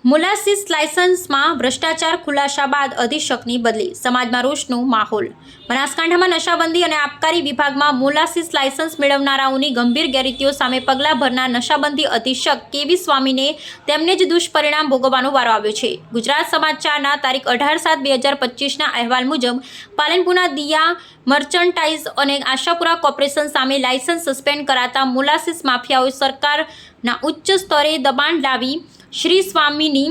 Molasses લાયસન્સમાં ભ્રષ્ટાચાર ખુલાસા બાદ અધિક્ષકની બદલી, સમાજમાં રોષનો માહોલ। બનાસકાંઠામાં નશાબંધી અને આબકારી વિભાગમાં મોલાસીસ લાયસન્સ મેળવનારાઓની ગંભીર ગેરરીતિઓ સામે પગલાં ભરનાર નશાબંધી અધિક્ષક કેવી સ્વામીને તેમને જ દુષ્પરિણામ ભોગવવાનો વારો આવ્યો છે। ગુજરાત સમાચારના તારીખ 18/7/2025ના અહેવાલ મુજબ પાલનપુરના દિયા મર્ચન્ટાઇઝ અને આશાપુરા કોર્પોરેશન સામે લાયસન્સ સસ્પેન્ડ કરાતા મોલાસીસ માફિયાઓએ સરકારના ઉચ્ચ સ્તરે દબાણ લાવી શ્રી સ્વામીની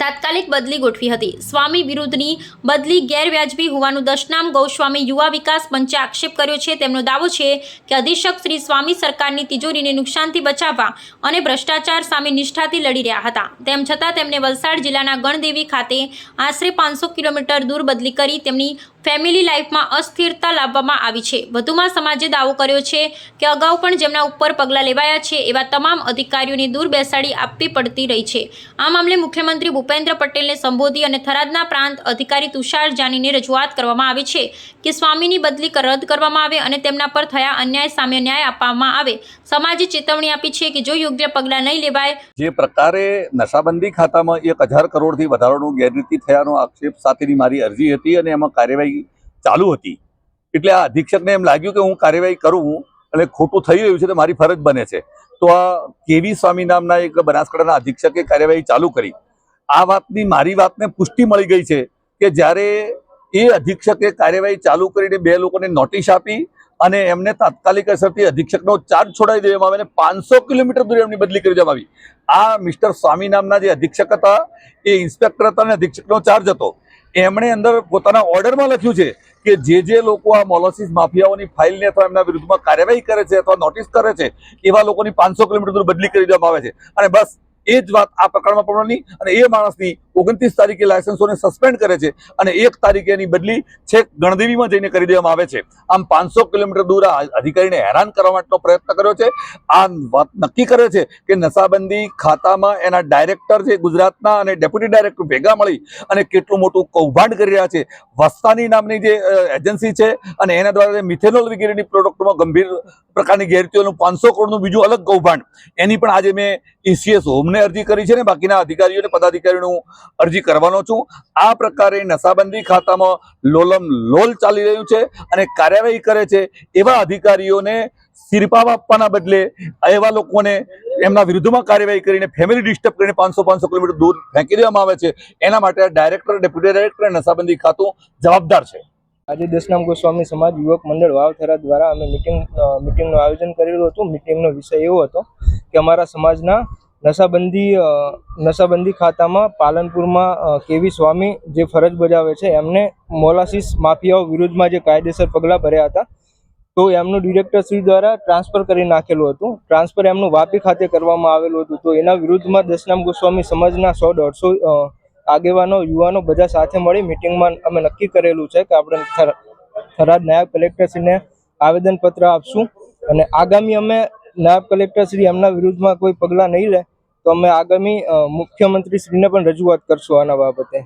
તાત્કાલિક બદલી ગોઠવી હતી। સ્વામી વિરુદ્ધની બદલી ગેરવ્યાજબી હોવાનું દશનામ ગૌસ્વામી યુવા વિકાસ પંચે આક્ષેપ કર્યો છે। તેમનો દાવો છે કે અધિક્ષક શ્રી સ્વામી સરકારની તિજોરીને નુકસાનથી બચાવવા અને ભ્રષ્ટાચાર સામે નિષ્ઠાથી લડી રહ્યા હતા। તેમ છતાં તેમને વલસાડ જિલ્લાના ગણદેવી ખાતે આશરે 500 કિલોમીટર દૂર બદલી કરી તેમની ફેમિલી લાઈફમાં અસ્થિરતા લાવવામાં આવી છે। વધુમાં સમાજે દાવો કર્યો છે કે અગાઉ પણ જેમના ઉપર પગલાં લેવાયા છે એવા તમામ અધિકારીઓને દૂર બેસાડી આપવી પડતી રહી છે। આ મામલે મુખ્યમંત્રી ભૂપેન્દ્ર પટેલને સંબોધી અને થરાદના પ્રાંત અધિકારી તુષાર જાનીને રજૂઆત કરવામાં આવી છે કે સ્વામીની બદલી રદ કરવામાં આવે અને તેમના પર થયા અન્યાય સામે ન્યાય આપવામાં આવે। સમાજે ચેતવણી આપી છે કે જો યોગ્ય પગલાં નહીં લેવાય, જે પ્રકારે નશાબંધી ખાતામાં 1000 કરોડથી વધારાનું ગેરરીતિ થયાનો આક્ષેપ સાથેની મારી અરજી હતી અને એમાં કાર્યવાહી ચાલુ હતી, એટલે આ અધિક્ષકને એમ લાગ્યું કે હું કાર્યવાહી કરું અને ખોટું થઈ રહ્યું છે તો મારી ફરજ બને છે, તો આ કેવી સ્વામી નામના એક બનાસકાંઠાના અધિક્ષકે કાર્યવાહી ચાલુ કરી। આ વાતની મારી વાતને પુષ્ટિ મળી ગઈ છે કે જ્યારે એ અધિક્ષકે કાર્યવાહી ચાલુ કરીને 2 લોકોને નોટિસ આપી અને એમને તાત્કાલિક અસરથી અધિક્ષકનો ચાર્જ છોડાવી દેવામાં આવે અને 500 કિલોમીટર દૂર એમની બદલી કરી દેવામાં આવી। આ મિસ્ટર સ્વામી નામના જે અધિક્ષક હતા એ ઇન્સ્પેક્ટર હતા અને અધિક્ષકનો ચાર્જ હતો। એમણે અંદર પોતાના ઓર્ડરમાં લખ્યું છે કે જે લોકો આ મોલાસીસ માફિયાઓની ફાઇલને અથવા એમના વિરુદ્ધમાં કાર્યવાહી કરે છે અથવા નોટિસ કરે છે એવા લોકોની 500 કિલોમીટર દૂર બદલી કરી દેવામાં આવે છે। અને બસ એ જ વાત આ પ્રકરણમાં પણ અને એ માણસની 29 તારીખે લાયસન્સોને સસ્પેન્ડ કરે છે અને 1 તારીખે એની બદલી છેક ગણદેવીમાં જઈને કરી દેવામાં આવે છે। આમ 500 કિલોમીટર દૂર આ અધિકારીને હેરાન કરવા માટેનો પ્રયત્ન કર્યો છે। આ વાત નક્કી કરે છે કે નશાબંધી ખાતામાં એના ડાયરેક્ટર છે ગુજરાતના અને ડેપ્યુટી ડાયરેક્ટર ભેગા મળી અને કેટલું મોટું કૌભાંડ કરી રહ્યા છે। વસ્તાની નામની જે એજન્સી છે અને એના દ્વારા મિથેનોલ વગેરેની પ્રોડક્ટમાં ગંભીર પ્રકારની ગેરરીતિઓનું 500 કરોડનું બીજું અલગ કૌભાંડ, એની પણ આજે મેં ECS હોમને અરજી કરી છે ને બાકીના અધિકારીઓને પદાધિકારીઓને અરજી કરવાનો છું। આ પ્રકારે નશાબંધી ખાતામાં લોલમ લોલ ચાલી રહ્યું છે અને કાર્યવાહી કરે છે એવા અધિકારીઓને સિરપાવ આપવાના બદલે એવા લોકોને એમના વિરુદ્ધમાં કાર્યવાહી કરીને ફેમિલી ડિસ્ટર્બ કરીને 500 કિલોમીટર દૂર ફેંકી દેવામાં આવે છે। એના માટે ડાયરેક્ટર, ડેપ્યુટી ડાયરેક્ટર અને નશાબંધી ખાતું જવાબદાર છે। આજે દશનામ ગોસ્વામી સમાજ યુવક મંડળ વાવથરા દ્વારા અમે મિટિંગનું આયોજન કરેલું હતું। મિટિંગનો વિષય એવો હતો કે અમારા સમાજના નશાબંધી ખાતામાં પાલનપુરમાં કેવી સ્વામી જે ફરજ બજાવે છે એમને મોલાસીસ માફિયાઓ વિરુદ્ધમાં જે કાયદેસર પગલાં ભર્યા હતા તો એમનું ડિરેક્ટરશ્રી દ્વારા ટ્રાન્સફર કરી નાખેલું હતું। ટ્રાન્સફર એમનું વાપી ખાતે કરવામાં આવેલું હતું, તો એના વિરુદ્ધમાં દશનામ ગોસ્વામી સમાજના 100-150 આગેવાનો યુવાનો બધા સાથે મળી મિટિંગમાં અમે નક્કી કરેલું છે કે આપણે થરાદ નાયબ કલેક્ટરશ્રીને આવેદનપત્ર આપશું અને આગામી અમે નાયબ કલેક્ટરશ્રી એમના વિરુદ્ધમાં કોઈ પગલાં નહીં લે તો અમે આગામી મુખ્યમંત્રીશ્રીને પણ રજૂઆત કરશું આના બાબતે।